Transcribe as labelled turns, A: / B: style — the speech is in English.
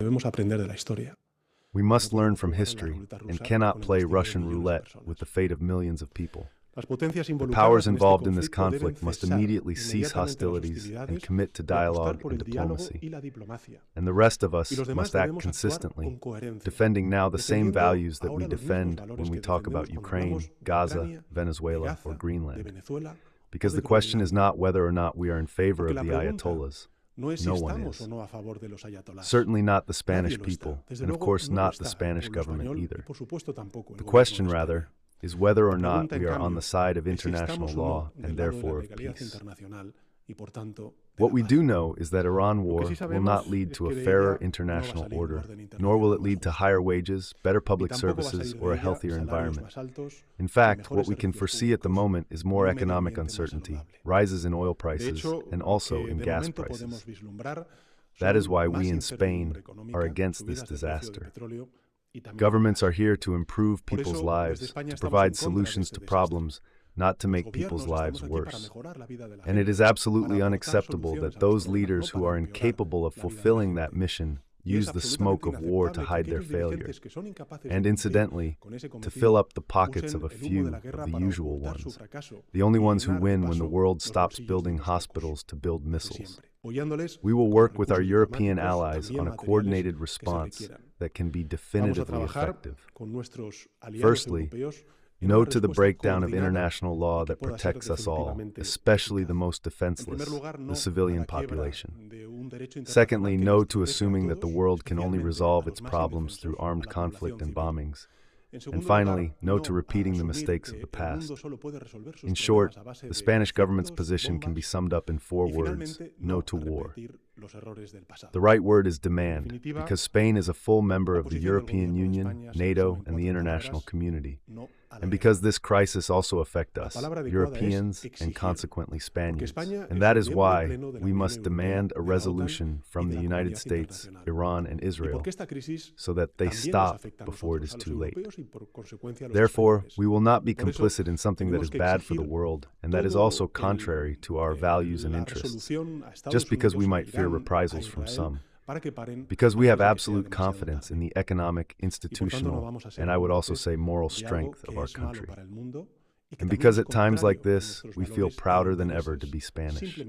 A: Debemos aprender de la historia.
B: We must learn from history and cannot play Russian roulette with the fate of millions of people. The powers involved in this conflict must immediately cease hostilities and commit to dialogue and diplomacy. And the rest of us must act consistently, defending now the same values that we defend when we talk about Ukraine, Gaza, Venezuela, or Greenland. Because the question is not whether or not we are in favor of the Ayatollahs. No one is. Certainly not the Spanish people, and of course not the Spanish government either. The question, rather, is whether or not we are on the side of international law and therefore of peace. What we do know is that Iran war will not lead to a fairer international order, nor will it lead to higher wages, better public services, or a healthier environment. In fact, what we can foresee at the moment is more economic uncertainty, rises in oil prices, and also in gas prices. That is why we in Spain are against this disaster. Governments are here to improve people's lives, to provide solutions to problems, not to make people's lives worse. And it is absolutely unacceptable that those leaders who are incapable of fulfilling that mission use the smoke of war to hide their failure, and incidentally, to fill up the pockets of a few of the usual ones, the only ones who win when the world stops building hospitals to build missiles. We will work with our European allies on a coordinated response that can be definitively effective. Firstly, no to the breakdown of international law that protects us all, especially the most defenseless, the civilian population. Secondly, no to assuming that the world can only resolve its problems through armed conflict and bombings. And finally, no to repeating the mistakes of the past. In short, the Spanish government's position can be summed up in 4 words: no to war. The right word is demand, because Spain is a full member of the European Union, NATO, and the international community. And because this crisis also affects us, Europeans, and consequently Spaniards. And that is why we must demand a resolution from the United States, Iran, and Israel, so that they stop before it is too late. Therefore, we will not be complicit in something that is bad for the world, and that is also contrary to our values and interests, just because we might fear reprisals from some. Because we have absolute confidence in the economic, institutional, and I would also say moral strength of our country. And because at times like this, we feel prouder than ever to be Spanish.